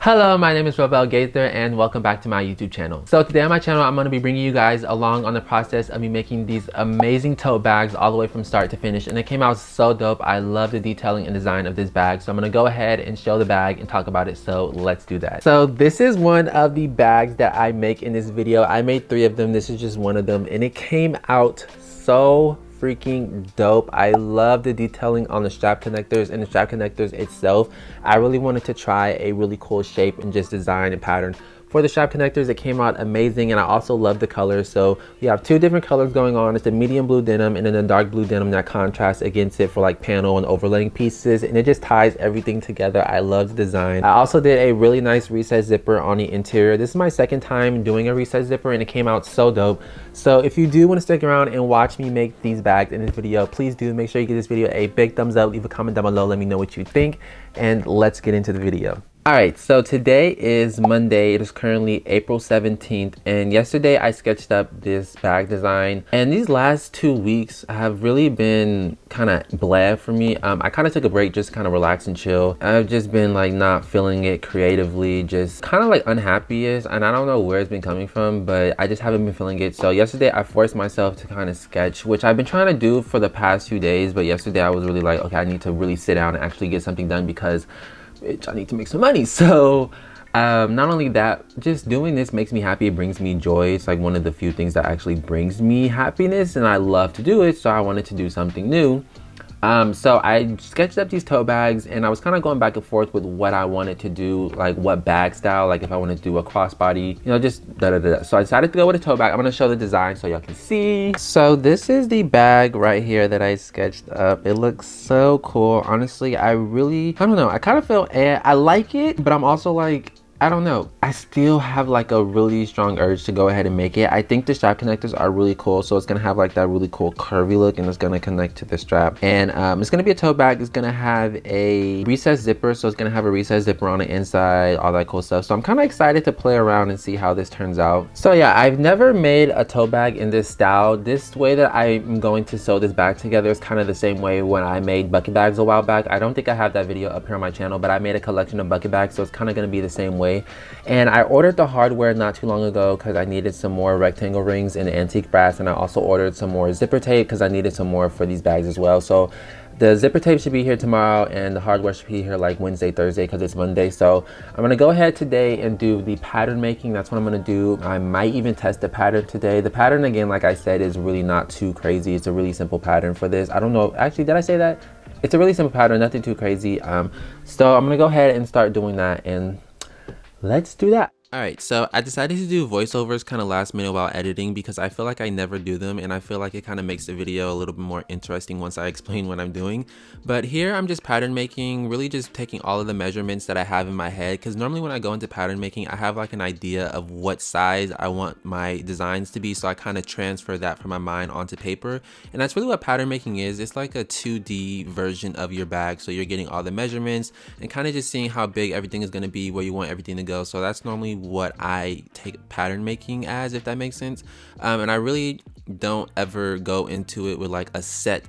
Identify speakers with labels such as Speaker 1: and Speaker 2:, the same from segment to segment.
Speaker 1: Hello, my name is Robel Gaither and welcome back to my YouTube channel. So today on my channel, I'm going to be bringing you guys along on the process of me making these amazing tote bags all the way from start to finish, and it came out so dope. I love the detailing and design of this bag, so I'm going to go ahead and show the bag and talk about it. So let's do that. So this is one of the bags that I make in this video. I made 3 of them. This is just one of them, and it came out so freaking dope. I love the detailing on the strap connectors and the strap connectors itself. I really wanted to try a really cool shape and just design and pattern for the strap connectors. It came out amazing, and I also love the colors. So we have 2 different colors going on. It's the medium blue denim and then the dark blue denim that contrasts against it for like panel and overlaying pieces, and it just ties everything together. I love the design. I also did a really nice recessed zipper on the interior. This is my second time doing a recessed zipper, and it came out so dope. So if you do want to stick around and watch me make these bags in this video, please do make sure you give this video a big thumbs up, leave a comment down below, let me know what you think, and let's get into the video. Alright, so today is Monday. It is currently April 17th, and yesterday I sketched up this bag design, and these last 2 weeks have really been kind of blah for me. I kind of took a break just to kind of relax and chill. I've just been like not feeling it creatively, just kind of like unhappy-ish, and I don't know where it's been coming from, but I just haven't been feeling it. So yesterday I forced myself to kind of sketch, which I've been trying to do for the past few days, but yesterday I was really like, okay, I need to really sit down and actually get something done because I need to make some money. So not only that, just doing this makes me happy. It brings me joy. It's like one of the few things that actually brings me happiness, and I love to do it, so I wanted to do something new. So I sketched up these tote bags, and I was kind of going back and forth with what I wanted to do, like what bag style, like if I want to do a crossbody, you know, just da-da-da-da. So I decided to go with a tote bag. I'm going to show the design so y'all can see. So this is the bag right here that I sketched up. It looks so cool. Honestly, I don't know. I kind of feel, I like it, but I'm also like, I don't know. I still have like a really strong urge to go ahead and make it. I think the strap connectors are really cool. So it's gonna have like that really cool curvy look, and it's gonna connect to the strap. And it's gonna be a tote bag. It's gonna have a recessed zipper. So it's gonna have a recessed zipper on the inside, all that cool stuff. So I'm kind of excited to play around and see how this turns out. So yeah, I've never made a tote bag in this style. This way that I'm going to sew this bag together is kind of the same way when I made bucket bags a while back. I don't think I have that video up here on my channel, but I made a collection of bucket bags. So it's kind of gonna be the same way. And I ordered the hardware not too long ago because I needed some more rectangle rings and antique brass, and I also ordered some more zipper tape because I needed some more for these bags as well. So the zipper tape should be here tomorrow, and the hardware should be here like Wednesday, Thursday, because it's Monday. So I'm gonna go ahead today and do the pattern making. That's what I'm gonna do. I might even test the pattern today. The pattern, again, like I said, is really not too crazy. It's a really simple pattern for this. I don't know, actually, did I say that? It's a really simple pattern, nothing too crazy. So I'm gonna go ahead and start doing that, and let's do that. Alright, so I decided to do voiceovers kind of last minute while editing because I feel like I never do them, and I feel like it kind of makes the video a little bit more interesting once I explain what I'm doing. But here I'm just pattern making, really just taking all of the measurements that I have in my head, because normally when I go into pattern making, I have like an idea of what size I want my designs to be, so I kind of transfer that from my mind onto paper. And that's really what pattern making is. It's like a 2D version of your bag, so you're getting all the measurements and kind of just seeing how big everything is going to be, where you want everything to go. So that's normally what I take pattern making as, if that makes sense. And I really don't ever go into it with like a set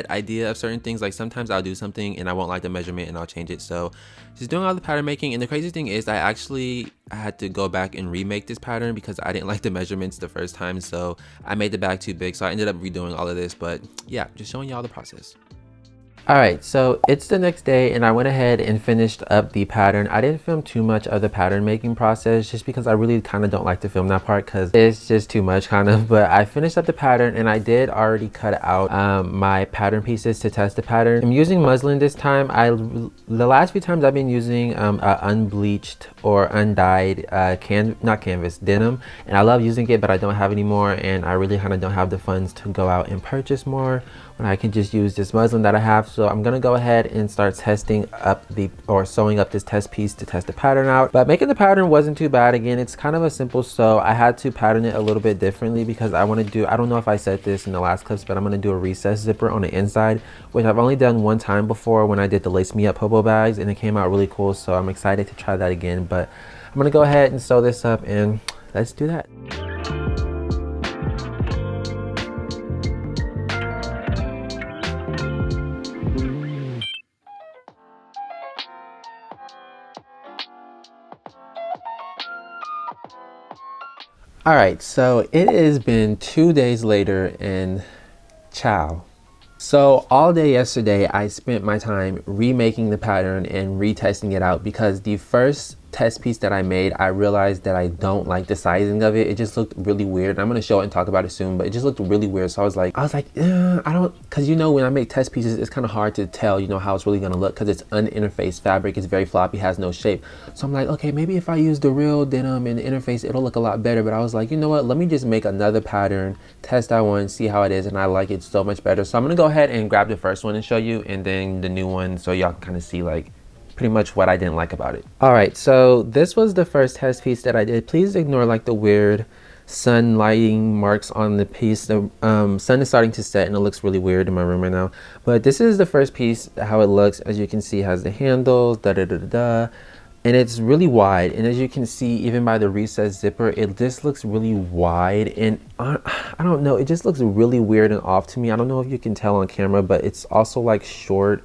Speaker 1: idea of certain things. Like sometimes I'll do something and I won't like the measurement and I'll change it. So just doing all the pattern making. And the crazy thing is I had to go back and remake this pattern because I didn't like the measurements the first time, so I made the bag too big, so I ended up redoing all of this. But yeah, just showing y'all the process. Alright, so it's the next day, and I went ahead and finished up the pattern. I didn't film too much of the pattern making process just because I really kind of don't like to film that part because it's just too much kind of. But I finished up the pattern, and I did already cut out my pattern pieces to test the pattern. I'm using muslin this time. The last few times I've been using unbleached or undyed not canvas, denim, and I love using it, but I don't have any more, and I really kind of don't have the funds to go out and purchase more when I can just use this muslin that I have. So I'm gonna go ahead and start testing up sewing up this test piece to test the pattern out. But making the pattern wasn't too bad. Again, it's kind of a simple sew. I had to pattern it a little bit differently because I want to do, I don't know if I said this in the last clips, but I'm gonna do a recessed zipper on the inside, which I've only done one time before when I did the Lace Me Up hobo bags, and it came out really cool. So I'm excited to try that again. But I'm gonna go ahead and sew this up, and let's do that. All right, so it has been 2 days later and ciao. So all day yesterday, I spent my time remaking the pattern and retesting it out because the first test piece that I made, I realized that I don't like the sizing of it. It just looked really weird. I'm gonna show it and talk about it soon, but it just looked really weird. So I was like, I don't, cause you know, when I make test pieces, it's kind of hard to tell, you know, how it's really gonna look cause it's uninterfaced fabric. It's very floppy, has no shape. So I'm like, okay, maybe if I use the real denim and the interface, it'll look a lot better. But I was like, you know what? Let me just make another pattern, test that one, see how it is. And I like it so much better. So I'm gonna go ahead and grab the first one and show you, and then the new one so y'all can kind of see like pretty much what I didn't like about it. All right, so this was the first test piece that I did. Please ignore like the weird sun lighting marks on the piece. The sun is starting to set and it looks really weird in my room right now. But this is the first piece, how it looks. As you can see, it has the handles, and it's really wide. And as you can see, even by the recessed zipper, it just looks really wide. And I don't know, it just looks really weird and off to me. I don't know if you can tell on camera, but it's also like short.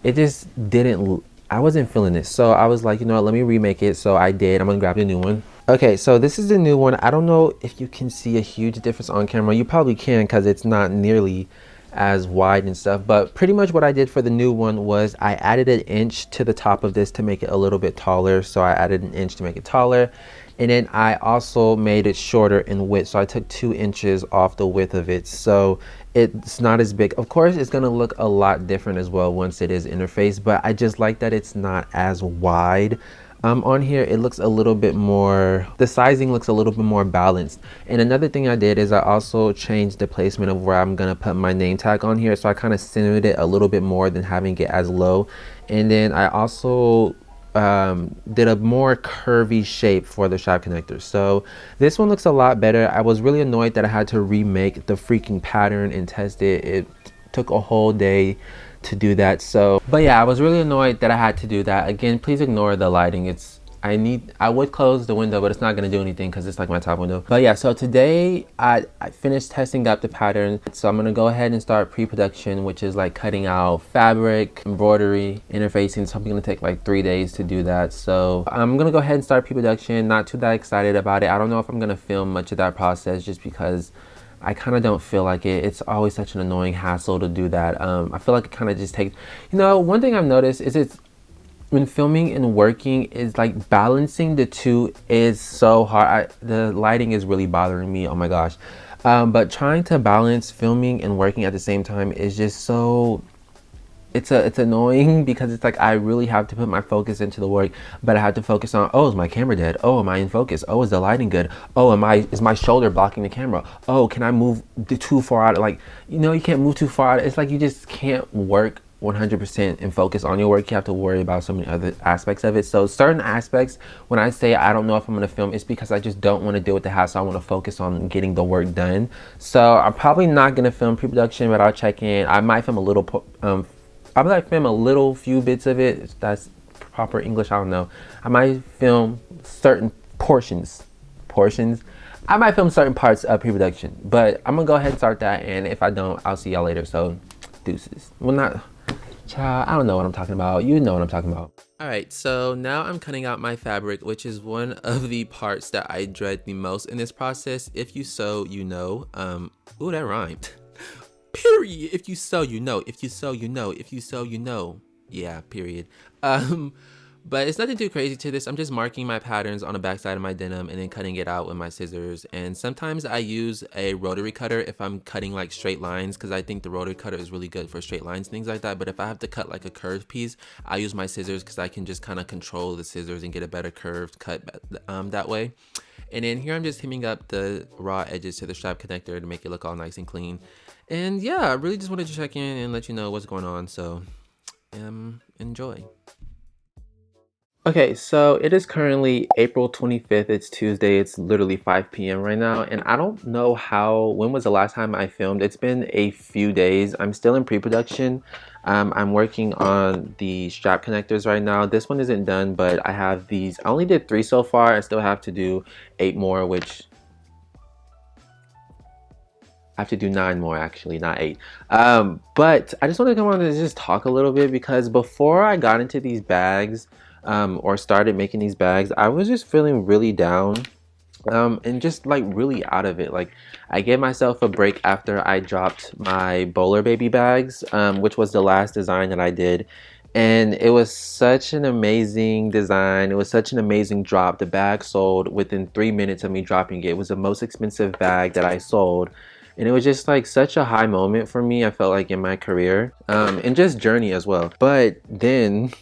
Speaker 1: It just didn't, I wasn't feeling it. So I was like, you know what, let me remake it. So I did. I'm gonna grab the new one. Okay, so this is the new one. I don't know if you can see a huge difference on camera. You probably can because it's not nearly as wide and stuff. But pretty much what I did for the new one was I added an inch to the top of this to make it a little bit taller. So I added an inch to make it taller. And then I also made it shorter in width. So I took 2 inches off the width of it. So it's not as big. Of course, it's gonna look a lot different as well once it is interfaced, but I just like that it's not as wide. On here, it looks a little bit more, the sizing looks a little bit more balanced. And another thing I did is I also changed the placement of where I'm gonna put my name tag on here. So I kind of centered it a little bit more than having it as low. And then I also did a more curvy shape for the strap connector. So this one looks a lot better. I was really annoyed that I had to remake the freaking pattern and test it. It took a whole day to do that. So, but yeah, I was really annoyed that I had to do that. Again, please ignore the lighting. It's, I would close the window, but it's not going to do anything because it's like my top window. But yeah, so today I finished testing up the pattern. So I'm going to go ahead and start pre-production, which is like cutting out fabric, embroidery, interfacing. So I'm going to take like 3 days to do that. So I'm going to go ahead and start pre-production. Not too that excited about it. I don't know if I'm going to film much of that process just because I kind of don't feel like it. It's always such an annoying hassle to do that. I feel like it kind of just takes, you know, one thing I've noticed is it's, when filming and working, is like balancing the two is so hard. The lighting is really bothering me, oh my gosh. But trying to balance filming and working at the same time is just so, it's annoying because it's like I really have to put my focus into the work, but I have to focus on, oh, is my camera dead? Oh, am I in focus? Oh, is the lighting good? Oh, is my shoulder blocking the camera? Oh, can I move too far out? Like, you know, you can't move too far out. It's like you just can't work 100% and focus on your work. You have to worry about so many other aspects of it. So certain aspects, when I say I don't know if I'm gonna film, it's because I just don't want to deal with the hassle. I want to focus on getting the work done. So I'm probably not gonna film pre-production, but I'll check in. I might film a little I might film a little few bits of it. If that's proper English, I don't know. I might film certain portions. I might film certain parts of pre-production, but I'm gonna go ahead and start that. And if I don't, I'll see y'all later. So deuces. Well, not, child, I don't know what I'm talking about. You know what I'm talking about. All right, so now I'm cutting out my fabric, which is one of the parts that I dread the most in this process. If you sew, you know. Ooh, that rhymed. Period. If you sew, you know. If you sew, you know. If you sew, you know. Yeah, period. But it's nothing too crazy to this. I'm just marking my patterns on the back side of my denim and then cutting it out with my scissors. And sometimes I use a rotary cutter if I'm cutting like straight lines, because I think the rotary cutter is really good for straight lines, things like that. But if I have to cut like a curved piece, I use my scissors because I can just kind of control the scissors and get a better curved cut that way. And then here I'm just hemming up the raw edges to the strap connector to make it look all nice and clean. And yeah, I really just wanted to check in and let you know what's going on. So enjoy. Okay, so it is currently April 25th. It's Tuesday. It's literally 5 p.m. right now. And I don't know when was the last time I filmed. It's been a few days. I'm still in pre-production. I'm working on the strap connectors right now. This one isn't done, but I have these. I only did 3 so far. I still have to do 8 more, which I have to do 9 more actually, not 8. But I just want to come on and just talk a little bit, because before I got into these bags, or started making these bags, I was just feeling really down. and just like really out of it. Like I gave myself a break after I dropped my bowler baby bags, which was the last design that I did, and it was such an amazing design. It was such an amazing drop. The bag sold within 3 minutes of me dropping it. It was the most expensive bag that I sold, and it was just like such a high moment for me. I felt like in my career, and just journey as well. But then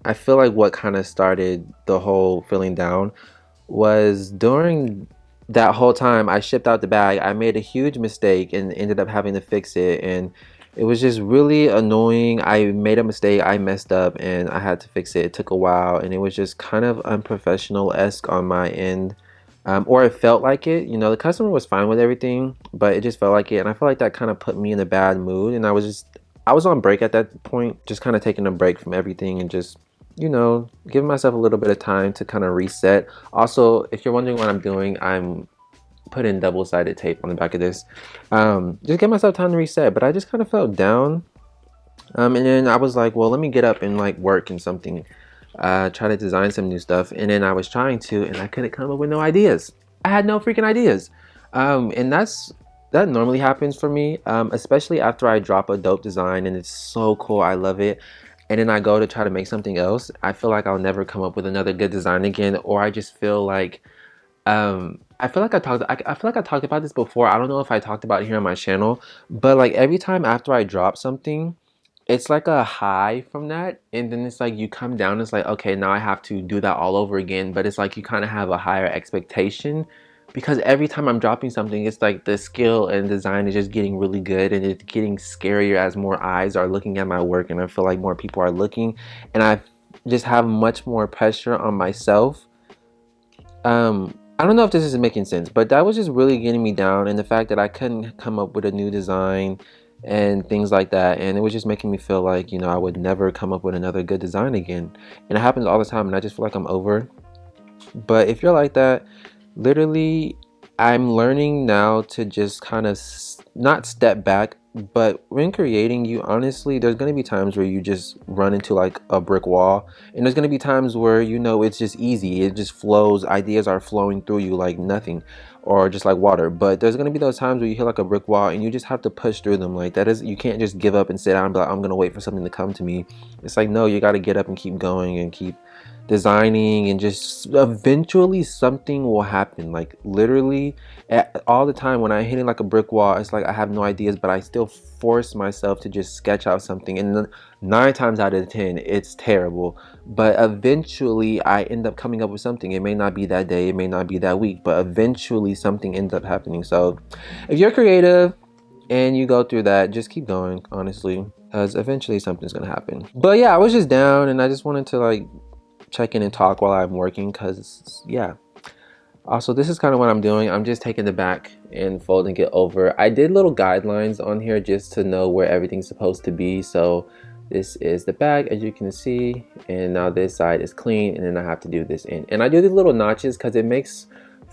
Speaker 1: I feel like what kind of started the whole feeling down was during that whole time I shipped out the bag. I made a huge mistake and ended up having to fix it, and it was just really annoying. I made a mistake, I messed up, and I had to fix it. It took a while, and it was just kind of unprofessional-esque on my end. Or it felt like it. You know, the customer was fine with everything, but it just felt like it, and I felt like that kind of put me in a bad mood. And I was on break at that point, just kind of taking a break from everything and just, you know, giving myself a little bit of time to kind of reset. Also, if you're wondering what I'm doing, I'm putting double-sided tape on the back of this. Just give myself time to reset, but I just kind of felt down. And then I was like, well, let me get up and like work in something, try to design some new stuff. And then I was trying to, and I couldn't come up with no ideas. I had no freaking ideas. And that normally happens for me, especially after I drop a dope design and it's so cool, I love it, and then I go to try to make something else. I feel like I'll never come up with another good design again, or I just feel like I feel like I feel like I talked about this before. I don't know if I talked about it here on my channel, but like every time after I drop something, it's like a high from that, and then it's like you come down, it's like, okay, now I have to do that all over again. But it's like you kind of have a higher expectation, because every time I'm dropping something, it's like the skill and design is just getting really good, and it's getting scarier as more eyes are looking at my work, and I feel like more people are looking, and I just have much more pressure on myself. I don't know if this is making sense, but that was just really getting me down, and the fact that I couldn't come up with a new design and things like that, and it was just making me feel like, you know, I would never come up with another good design again. And it happens all the time, and I just feel like I'm over. But if you're like that, literally, I'm learning now to just kind of not step back, but when creating, you honestly, there's going to be times where you just run into like a brick wall, and there's going to be times where, you know, it's just easy, it just flows, ideas are flowing through you like nothing, or just like water. But there's going to be those times where you hit like a brick wall and you just have to push through them. Like that is, you can't just give up and sit down and be like, I'm going to wait for something to come to me. It's like, no, you got to get up and keep going and keep designing, and just eventually something will happen. Like literally all the time when I'm hitting like a brick wall, it's like I have no ideas, but I still force myself to just sketch out something, and 9 times out of 10 it's terrible, but eventually I end up coming up with something. It may not be that day, it may not be that week, but eventually something ends up happening. So if you're creative and you go through that, just keep going, honestly, because eventually something's gonna happen. But yeah, I was just down, and I just wanted to like check in and talk while I'm working, because yeah. Also, this is kind of what I'm doing. I'm just taking the back and folding it over. I did little guidelines on here just to know where everything's supposed to be. So this is the back, as you can see, and now this side is clean, and then I have to do this in. And I do these little notches because it makes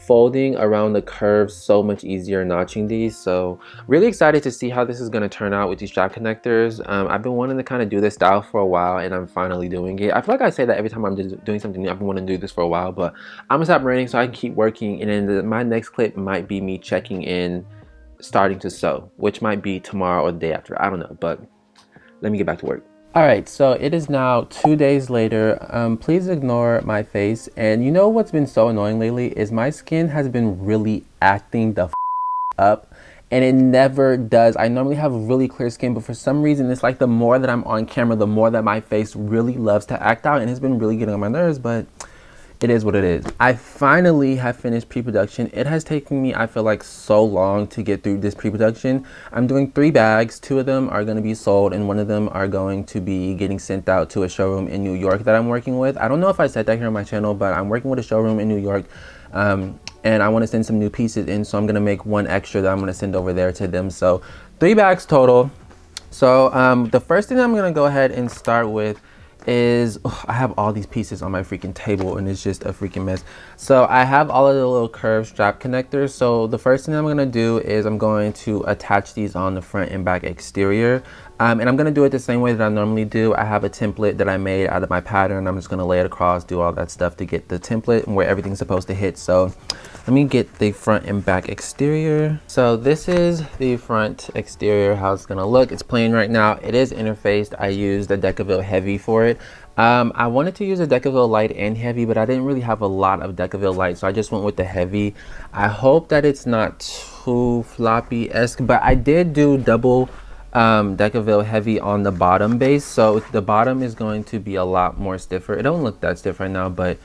Speaker 1: folding around the curves so much easier, notching these. So really excited to see how this is going to turn out with these strap connectors. I've been wanting to kind of do this style for a while, and I'm finally doing it. I feel like I say that every time I'm doing something new. I've been wanting to do this for a while, but I'm gonna stop running so I can keep working, and then my next clip might be me checking in, starting to sew, which might be tomorrow or the day after, I don't know. But let me get back to work. Alright, so it is now 2 days later. Please ignore my face. And you know what's been so annoying lately is my skin has been really acting the up, and it never does. I normally have really clear skin, but for some reason it's like the more that I'm on camera, the more that my face really loves to act out, and it's been really getting on my nerves, but it is what it is. I finally have finished pre-production. It has taken me, I feel like, so long to get through this pre-production. I'm doing 3 bags. 2 of them are going to be sold, and 1 of them are going to be getting sent out to a showroom in New York that I'm working with. I don't know if I said that here on my channel, but I'm working with a showroom in New York, and I want to send some new pieces in, so I'm going to make 1 extra that I'm going to send over there to them. So 3 bags total. So the first thing I'm going to go ahead and start with is, I have all these pieces on my freaking table, and it's just a freaking mess. So I have all of the little curved strap connectors. So the first thing I'm going to do is I'm going to attach these on the front and back exterior. And I'm gonna do it the same way that I normally do. I have a template that I made out of my pattern. I'm just gonna lay it across, do all that stuff to get the template and where everything's supposed to hit. So let me get the front and back exterior. So this is the front exterior, how it's gonna look. It's plain right now. It is interfaced. I used a Decaville Heavy for it. I wanted to use a Decaville Light and Heavy, but I didn't really have a lot of Decaville Light, so I just went with the Heavy. I hope that it's not too floppy-esque, but I did do double Decaville Heavy on the bottom base, so the bottom is going to be a lot more stiffer. It don't look that stiff right now, but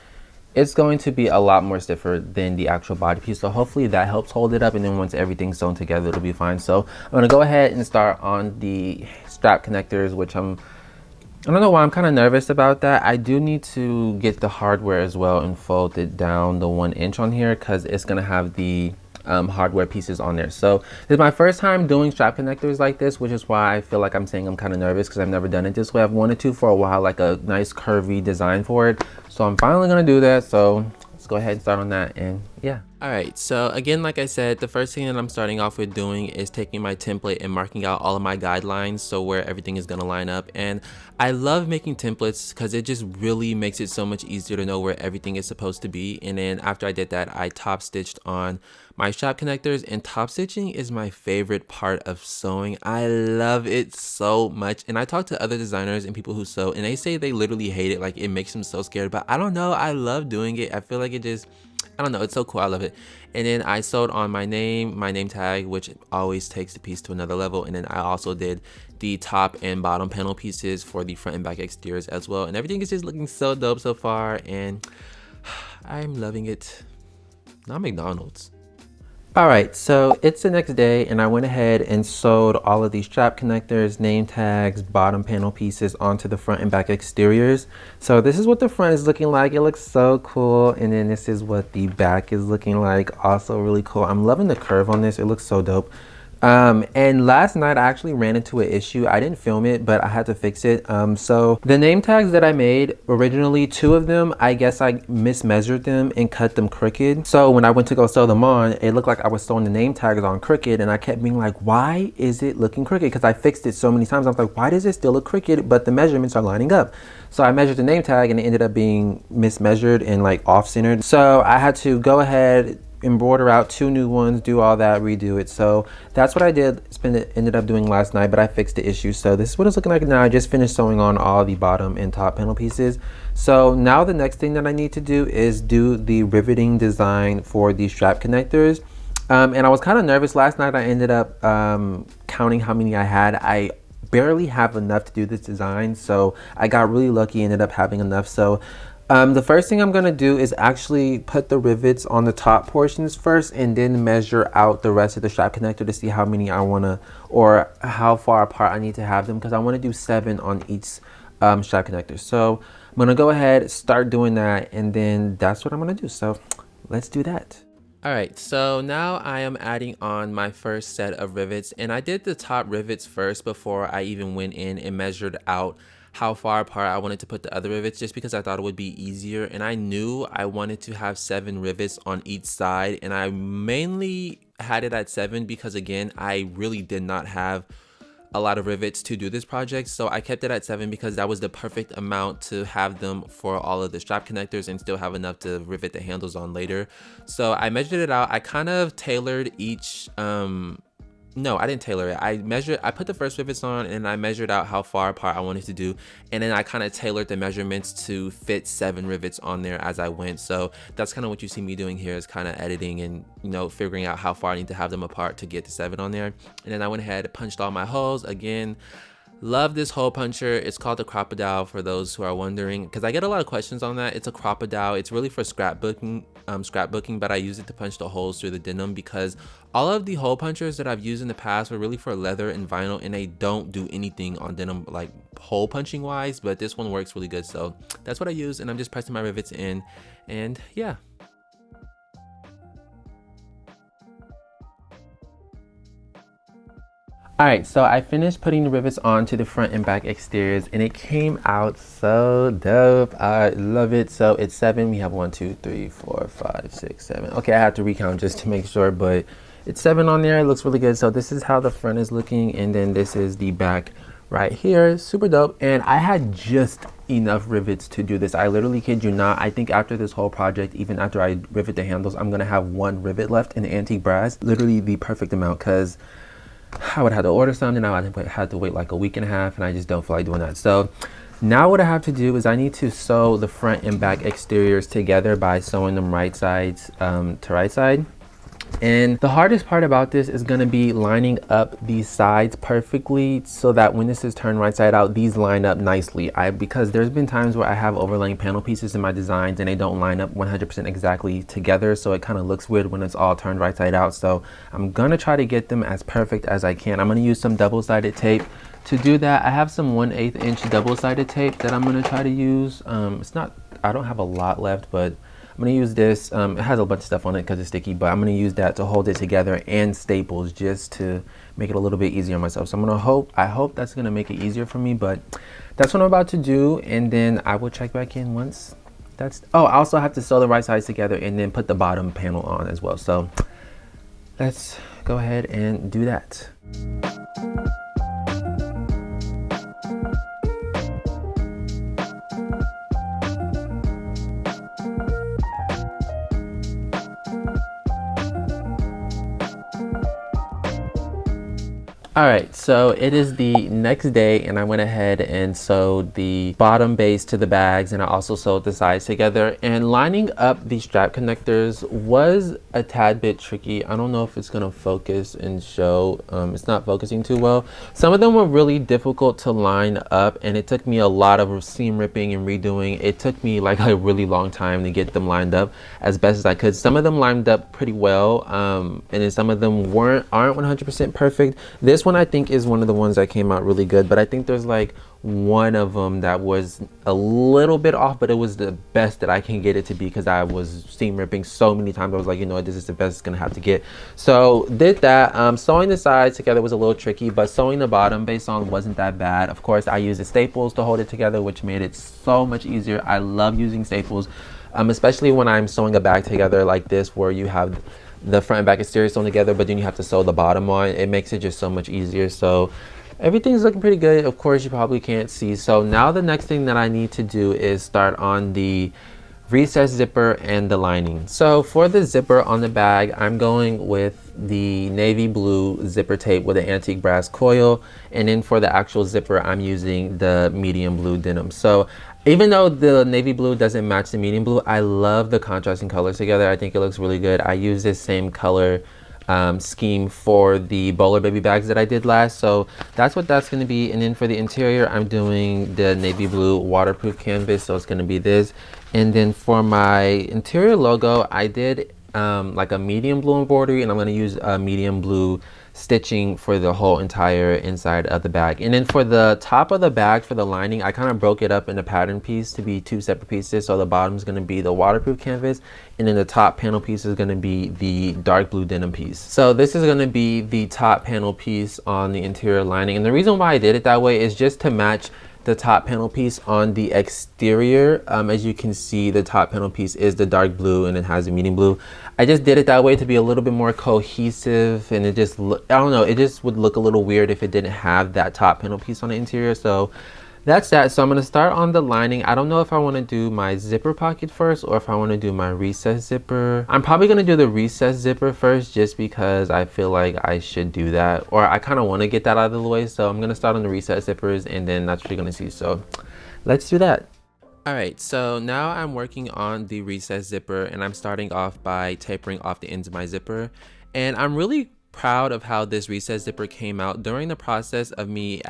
Speaker 1: it's going to be a lot more stiffer than the actual body piece, so hopefully that helps hold it up, and then once everything's sewn together it'll be fine. So I'm going to go ahead and start on the strap connectors, which I don't know why I'm kind of nervous about that. I do need to get the hardware as well and fold it down the 1 inch on here, because it's going to have the hardware pieces on there. So this is my first time doing strap connectors like this, which is why I feel like I'm saying I'm kind of nervous, because I've never done it this way. I've wanted to for a while, like a nice curvy design for it. So I'm finally going to do that. So let's go ahead and start on that, and yeah. Alright, so again, like I said, the first thing that I'm starting off with doing is taking my template and marking out all of my guidelines, so where everything is going to line up. And I love making templates because it just really makes it so much easier to know where everything is supposed to be. And then after I did that, I top stitched on my strap connectors, and top stitching is my favorite part of sewing. I love it so much, and I talk to other designers and people who sew, and they say they literally hate it, like it makes them so scared, but I don't know, I love doing it. I feel like it just, I don't know, it's so cool. I love it. And then I sewed on my name tag, which always takes the piece to another level. And then I also did the top and bottom panel pieces for the front and back exteriors as well. And everything is just looking so dope so far, and I'm loving it. Not McDonald's. Alright, so it's the next day, and I went ahead and sewed all of these strap connectors, name tags, bottom panel pieces onto the front and back exteriors. So this is what the front is looking like. It looks so cool. And then this is what the back is looking like. Also really cool. I'm loving the curve on this. It looks so dope. And last night I actually ran into an issue. I didn't film it, but I had to fix it. So the name tags that I made originally, 2 of them, I guess I mismeasured them and cut them crooked. So when I went to go sew them on, it looked like I was sewing the name tags on crooked, and I kept being like, why is it looking crooked? Because I fixed it so many times. I was like, why does it still look crooked, but the measurements are lining up? So I measured the name tag, and it ended up being mismeasured and like off-centered. So I had to go ahead, embroider out 2 new ones, do all that, redo it. So that's what I did, ended up doing last night, but I fixed the issue. So this is what it's looking like now. I just finished sewing on all the bottom and top panel pieces. So now the next thing that I need to do is do the riveting design for the strap connectors. And I was kind of nervous last night. I ended up counting how many I had. I barely have enough to do this design, so I got really lucky, ended up having enough. So the first thing I'm going to do is actually put the rivets on the top portions first, and then measure out the rest of the strap connector to see how many I want to, or how far apart I need to have them, because I want to do 7 on each strap connector. So I'm going to go ahead, start doing that, and then that's what I'm going to do. So let's do that. Alright, so now I am adding on my first set of rivets, and I did the top rivets first before I even went in and measured out how far apart I wanted to put the other rivets, just because I thought it would be easier. And I knew I wanted to have 7 rivets on each side, and I mainly had it at 7 because, again, I really did not have a lot of rivets to do this project, so I kept it at 7 because that was the perfect amount to have them for all of the strap connectors and still have enough to rivet the handles on later. So I measured it out. I kind of tailored each no, I didn't tailor it. I put the first rivets on, and I measured out how far apart I wanted to do, and then I kind of tailored the measurements to fit 7 rivets on there as I went. So that's kind of what you see me doing here, is kind of editing and, you know, figuring out how far I need to have them apart to get to 7 on there. And then I went ahead and punched all my holes. Again, love this hole puncher. It's called the Crocodile, for those who are wondering, because I get a lot of questions on that. It's a Crocodile. It's really for scrapbooking, but I use it to punch the holes through the denim, because all of the hole punchers that I've used in the past were really for leather and vinyl, and they don't do anything on denim like hole punching wise, but this one works really good. So that's what I use, and I'm just pressing my rivets in, and yeah. Alright, so I finished putting the rivets onto the front and back exteriors, and it came out so dope. I love it. So it's 7. We have 1, 2, 3, 4, 5, 6, 7. Okay, I have to recount just to make sure, but it's 7 on there. It looks really good. So this is how the front is looking, and then this is the back right here. Super dope. And I had just enough rivets to do this. I literally kid you not. I think after this whole project, even after I rivet the handles, I'm gonna have one rivet left in antique brass. Literally the perfect amount, because I would have to order some, and I would have to wait like a week and a half, and I just don't feel like doing that. So now what I have to do is I need to sew the front and back exteriors together by sewing them right sides to right side. And the hardest part about this is going to be lining up these sides perfectly so that when this is turned right side out, these line up nicely. Because there's been times where I have overlaying panel pieces in my designs and they don't line up 100% exactly together, so it kind of looks weird when it's all turned right side out. So I'm going to try to get them as perfect as I can. I'm going to use some double-sided tape. To do that, I have some 1/8 inch double-sided tape that I'm going to try to use. I don't have a lot left, but I'm going to use this. It has a bunch of stuff on it because it's sticky, but I'm going to use that to hold it together, and staples just to make it a little bit easier on myself. So I hope that's going to make it easier for me, but that's what I'm about to do. And then I will check back in once that's, oh, I also have to sew the right sides together and then put the bottom panel on as well. So let's go ahead and do that. All right, so it is the next day and I went ahead and sewed the bottom base to the bags, and I also sewed the sides together. And lining up the strap connectors was a tad bit tricky. I don't know if it's gonna focus and show. It's not focusing too well. Some of them were really difficult to line up, and it took me a lot of seam ripping and redoing. It took me like a really long time to get them lined up as best as I could. Some of them lined up pretty well, and then some of them aren't 100% perfect. This one I think is one of the ones that came out really good, but I think there's like one of them that was a little bit off, but it was the best that I can get it to be because I was seam ripping so many times. I was like, you know, this is the best it's gonna have to get. So did that. Sewing the sides together was a little tricky, but sewing the bottom base on wasn't that bad. Of course, I used the staples to hold it together, which made it so much easier. I love using staples, especially when I'm sewing a bag together like this, where you have the front and back exterior sewn together, but then you have to sew the bottom on. It makes it just so much easier. So everything's looking pretty good. Of course, you probably can't see. So now the next thing that I need to do is start on the recessed zipper and the lining. So for the zipper on the bag, I'm going with the navy blue zipper tape with an antique brass coil, and then for the actual zipper, I'm using the medium blue denim. So even though the navy blue doesn't match the medium blue, I love the contrasting colors together. I think it looks really good. I use this same color scheme for the bowler baby bags that I did last, so that's what that's going to be. And then for the interior, I'm doing the navy blue waterproof canvas, so it's going to be this. And then for my interior logo, I did like a medium blue embroidery, and I'm going to use a medium blue stitching for the whole entire inside of the bag. And then for the top of the bag, for the lining, I kind of broke it up in a pattern piece to be two separate pieces. So the bottom is going to be the waterproof canvas, and then the top panel piece is going to be the dark blue denim piece. So this is going to be the top panel piece on the interior lining. And the reason why I did it that way is just to match the top panel piece on the exterior. As you can see, the top panel piece is the dark blue and it has the medium blue. I just did it that way to be a little bit more cohesive, and it just, I don't know, it just would look a little weird if it didn't have that top panel piece on the interior. So that's that. So I'm going to start on the lining. I don't know if I want to do my zipper pocket first or if I want to do my recessed zipper. I'm probably going to do the recessed zipper first just because I feel like I should do that, or I kind of want to get that out of the way. So I'm going to start on the recessed zippers, and then that's what you're going to see. So let's do that. All right, so now I'm working on the recessed zipper, and I'm starting off by tapering off the ends of my zipper. And I'm really proud of how this recessed zipper came out. During the process of me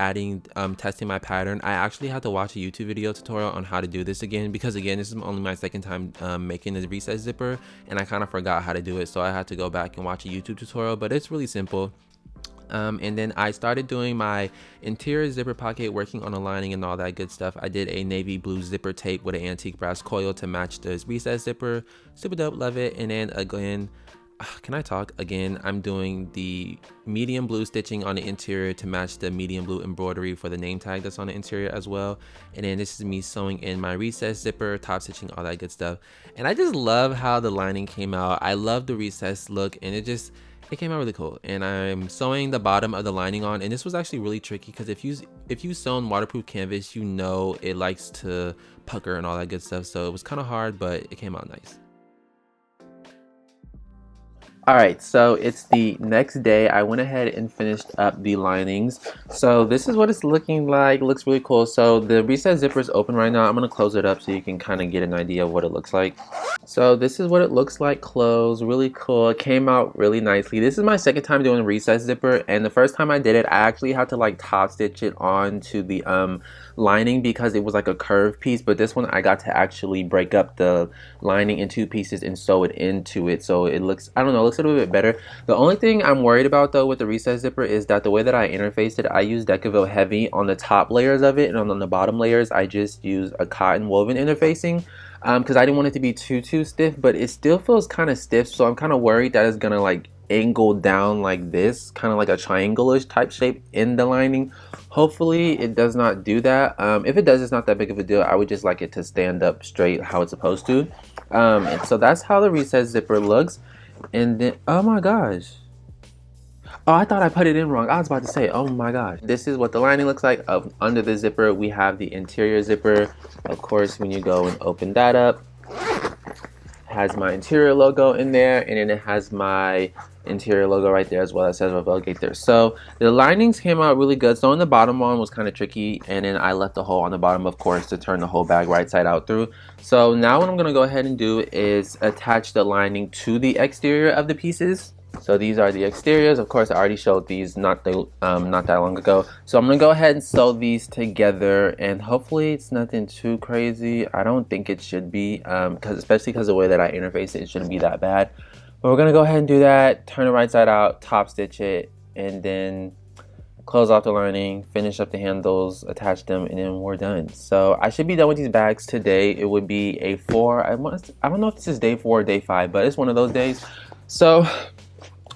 Speaker 1: testing my pattern, I actually had to watch a YouTube video tutorial on how to do this again, because again, this is only my second time making the recessed zipper, and I kind of forgot how to do it, so I had to go back and watch a YouTube tutorial, but it's really simple. And then I started doing my interior zipper pocket, working on the lining and all that good stuff. I did a navy blue zipper tape with an antique brass coil to match this recessed zipper. Super dope, love it. And then again, can I talk? Again, I'm doing the medium blue stitching on the interior to match the medium blue embroidery for the name tag that's on the interior as well. And then this is me sewing in my recessed zipper, top stitching, all that good stuff. And I just love how the lining came out. I love the recessed look, and it came out really cool. And I'm sewing the bottom of the lining on, and this was actually really tricky because if you if you sew on waterproof canvas, you know it likes to pucker and all that good stuff. So it was kind of hard, but it came out nice. Alright, so it's the next day. I went ahead and finished up the linings. So this is what it's looking like. It looks really cool. So the recessed zipper is open right now. I'm going to close it up so you can kind of get an idea of what it looks like. So this is what it looks like closed. Really cool. It came out really nicely. This is my second time doing a recessed zipper, and the first time I did it, I actually had to like top stitch it onto the lining because it was like a curved piece, but this one I got to actually break up the lining in two pieces and sew it into it, so it looks, I don't know, it looks a little bit better. The only thing I'm worried about though with the recessed zipper is that the way that I interfaced it, I used Decaville Heavy on the top layers of it, and on the bottom layers I just used a cotton woven interfacing because I didn't want it to be too stiff, but it still feels kind of stiff, so I'm kind of worried that it's gonna like angle down like this, kind of like a triangle-ish type shape in the lining. Hopefully it does not do that. If it does, it's not that big of a deal. I would just like it to stand up straight how it's supposed to. And so that's how the recessed zipper looks. And then, oh my gosh. Oh, I thought I put it in wrong. I was about to say, oh my gosh. This is what the lining looks like. Under the zipper, we have the interior zipper. Of course, when you go and open that up, it has my interior logo in there, and then it has my interior logo right there as well that says Revel Gaither. So the linings came out really good. So on the bottom one was kind of tricky, and then I left a hole on the bottom, of course, to turn the whole bag right side out through. So now what I'm going to go ahead and do is attach the lining to the exterior of the pieces. So these are the exteriors. Of course, I already showed these not that long ago. So I'm gonna go ahead and sew these together, and hopefully it's nothing too crazy. I don't think it should be, especially because the way that I interface it, it shouldn't be that bad. But we're gonna go ahead and do that. Turn it right side out, top stitch it, and then close off the lining, finish up the handles, attach them, and then we're done. So I should be done with these bags today. It would be a 4. I don't know if this is day 4 or day 5, but it's one of those days. So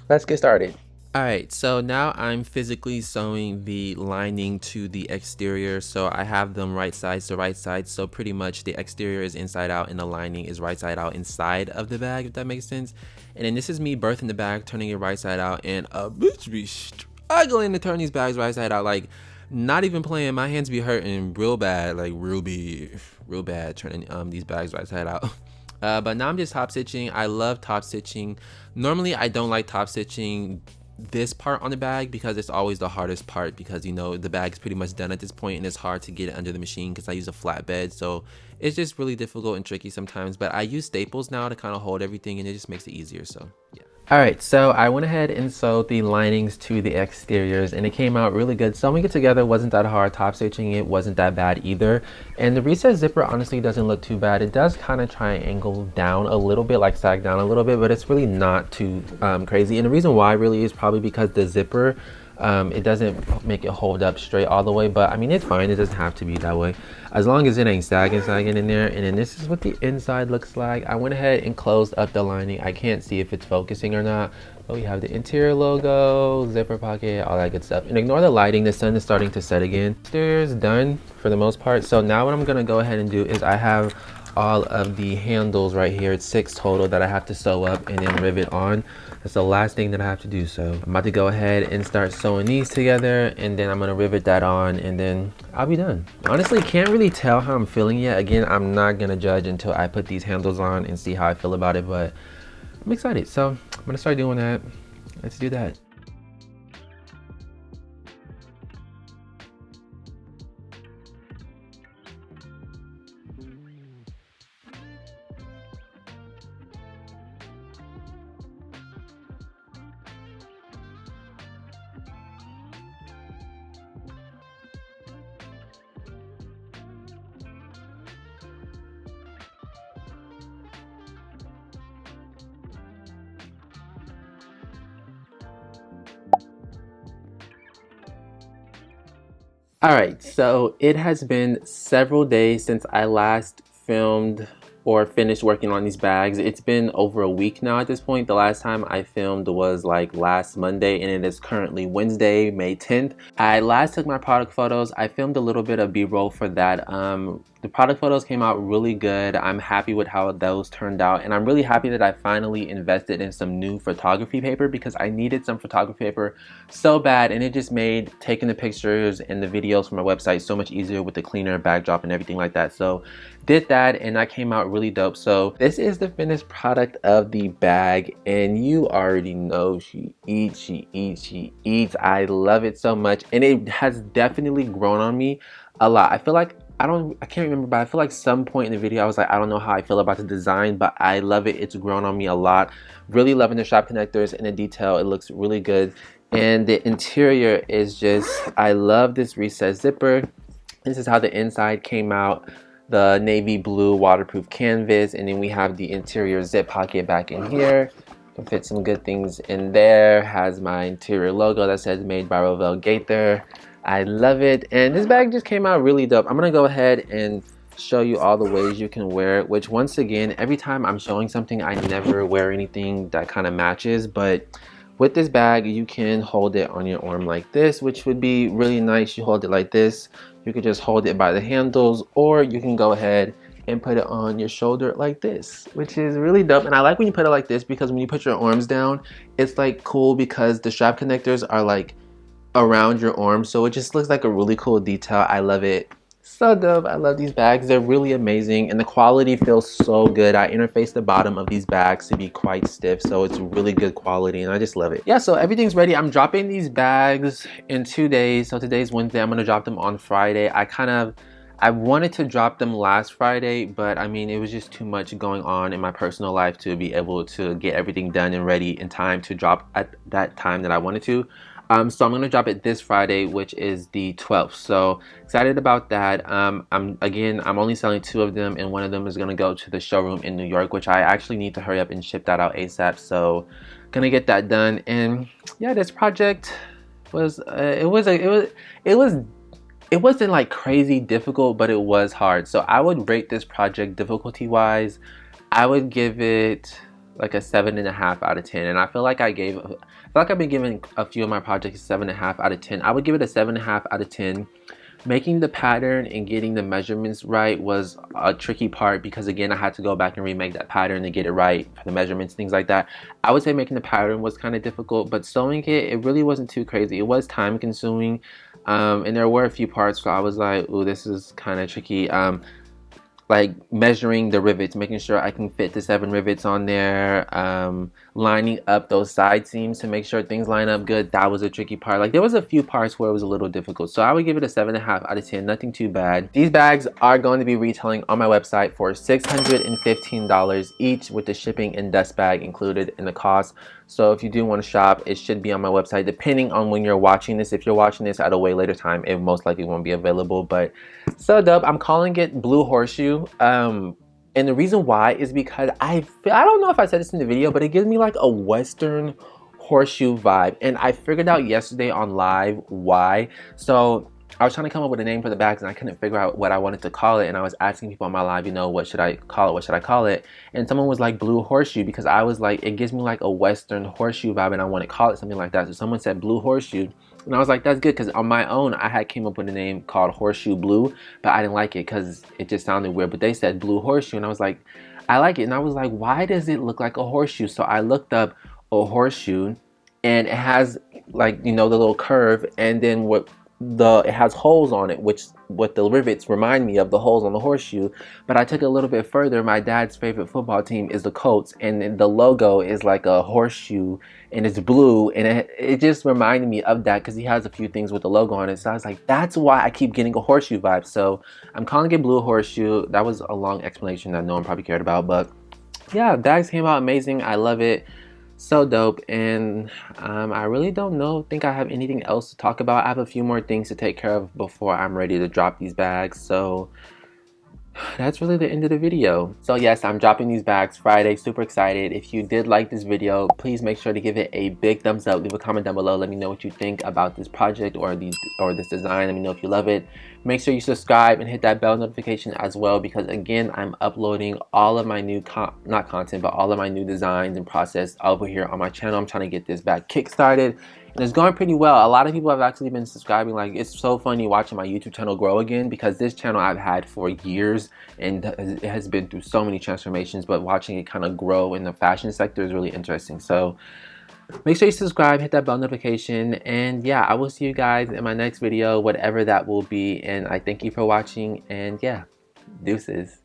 Speaker 1: let's get started. Alright, so now I'm physically sewing the lining to the exterior. So I have them right sides to right side. So pretty much the exterior is inside out and the lining is right side out inside of the bag, if that makes sense. And then this is me birthing the bag, turning it right side out, and a bitch be struggling to turn these bags right side out. Like, not even playing, my hands be hurting real bad, like real bad turning these bags right side out. But now I'm just top stitching. I love top stitching. Normally I don't like top stitching this part on the bag because it's always the hardest part, because you know the bag's pretty much done at this point and it's hard to get it under the machine because I use a flatbed, so it's just really difficult and tricky sometimes. But I use staples now to kind of hold everything, and it just makes it easier. So yeah. Alright, so I went ahead and sewed the linings to the exteriors, and it came out really good. Sewing it together wasn't that hard. Top stitching it wasn't that bad either. And the recessed zipper honestly doesn't look too bad. It does kind of triangle down a little bit, like sag down a little bit, but it's really not too crazy. And the reason why really is probably because the zipper, it doesn't make it hold up straight all the way, but I mean it's fine. It doesn't have to be that way as long as it ain't sagging in there. And then this is what the inside looks like. I went ahead and closed up the lining. I can't see if it's focusing or not, but we have the interior logo, zipper pocket, all that good stuff. And ignore the lighting, the sun is starting to set again. Exterior's done for the most part. So now what I'm gonna go ahead and do is I have all of the handles right here. It's 6 total that I have to sew up and then rivet on. That's the last thing that I have to do. So I'm about to go ahead and start sewing these together, and then I'm gonna rivet that on, and then I'll be done. Honestly, can't really tell how I'm feeling yet. Again, I'm not gonna judge until I put these handles on and see how I feel about it, but I'm excited. So I'm gonna start doing that. Let's do that. Alright, so it has been several days since I last filmed or finished working on these bags. It's been over a week now at this point. The last time I filmed was like last Monday, and it is currently Wednesday, May 10th. I last took my product photos. I filmed a little bit of B-roll for that the product photos came out really good. I'm happy with how those turned out, and I'm really happy that I finally invested in some new photography paper because I needed some photography paper so bad, and it just made taking the pictures and the videos from my website so much easier with the cleaner backdrop and everything like that. So did that, and that came out really dope. So this is the finished product of the bag, and you already know she eats. I love it so much, and it has definitely grown on me a lot. I feel like I can't remember, but I feel like some point in the video I was like, I don't know how I feel about the design, but I love it. It's grown on me a lot. Really loving the strap connectors and the detail. It looks really good. And the interior is just, I love this recessed zipper. This is how the inside came out. The navy blue waterproof canvas, and then we have the interior zip pocket back in here. Can fit some good things in there. Has my interior logo that says made by Riveting Gaither. I love it, and this bag just came out really dope. I'm gonna go ahead and show you all the ways you can wear it, which once again, every time I'm showing something, I never wear anything that kind of matches, but with this bag, you can hold it on your arm like this, which would be really nice. You hold it like this. You could just hold it by the handles, or you can go ahead and put it on your shoulder like this, which is really dope. And I like when you put it like this because when you put your arms down, it's like cool because the strap connectors are like around your arm, so it just looks like a really cool detail. I love it. So dope. I love these bags. They're really amazing, and the quality feels so good. I interfaced the bottom of these bags to be quite stiff, so it's really good quality, and I just love it. Yeah, so everything's ready. I'm dropping these bags in 2 days. So today's Wednesday. I'm gonna drop them on Friday. I wanted to drop them last Friday, but I mean, it was just too much going on in my personal life to be able to get everything done and ready in time to drop at that time that I wanted to. So I'm gonna drop it this Friday, which is the 12th. So excited about that. I'm only selling 2 of them, and one of them is gonna go to the showroom in New York, which I actually need to hurry up and ship that out ASAP. So gonna get that done. And yeah, this project was it wasn't like crazy difficult, but it was hard. So I would rate this project difficulty wise, I would give it like a 7.5 out of 10. And I feel like I've been giving a few of my projects 7.5 out of 10. I would give it a 7.5 out of 10. Making the pattern and getting the measurements right was a tricky part because again, I had to go back and remake that pattern to get it right for the measurements, things like that. I would say making the pattern was kind of difficult, but sewing it really wasn't too crazy. It was time consuming, and there were a few parts where I was like, ooh, this is kind of tricky. Like measuring the rivets, making sure I can fit the 7 rivets on there, lining up those side seams to make sure things line up good. That was a tricky part. Like there was a few parts where it was a little difficult. So I would give it a 7.5 out of 10, nothing too bad. These bags are going to be retailing on my website for $615 each with the shipping and dust bag included in the cost. So if you do want to shop, it should be on my website depending on when you're watching this. If you're watching this at a way later time, it most likely won't be available, but so dope. I'm calling it Blue Horseshoe. And the reason why is because I don't know if I said this in the video, but it gives me like a Western horseshoe vibe. And I figured out yesterday on live why. So I was trying to come up with a name for the bags and I couldn't figure out what I wanted to call it. And I was asking people on my live, you know, what should I call it? What should I call it? And someone was like Blue Horseshoe because I was like, it gives me like a Western horseshoe vibe and I want to call it something like that. So someone said Blue Horseshoe. And I was like, that's good, because on my own, I had came up with a name called Horseshoe Blue, but I didn't like it because it just sounded weird. But they said Blue Horseshoe, and I was like, I like it. And I was like, why does it look like a horseshoe? So I looked up a horseshoe, and it has like, you know, the little curve, and then it has holes on it, which what the rivets remind me of, the holes on the horseshoe. But I took it a little bit further. My dad's favorite football team is the Colts, and the logo is like a horseshoe and it's blue, and it just reminded me of that because he has a few things with the logo on it. So I was like, that's why I keep getting a horseshoe vibe. So I'm calling it Blue Horseshoe. That was a long explanation that no one probably cared about, but yeah, bags came out amazing. I love it. So dope. And I really don't think I have anything else to talk about. I have a few more things to take care of before I'm ready to drop these bags. So that's really the end of the video. So yes, I'm dropping these bags Friday. Super excited. If you did like this video, please make sure to give it a big thumbs up. Leave a comment down below. Let me know what you think about this project or this design. Let me know if you love it. Make sure you subscribe and hit that bell notification as well, because again, I'm uploading all of my new all of my new designs and process over here on my channel. I'm trying to get this bag kick-started and it's going pretty well. A lot of people have actually been subscribing. Like, it's so funny watching my YouTube channel grow again, because this channel I've had for years and it has been through so many transformations, but watching it kind of grow in the fashion sector is really interesting. So make sure you subscribe, hit that bell notification, and yeah, I will see you guys in my next video, whatever that will be. And I thank you for watching, and yeah, deuces.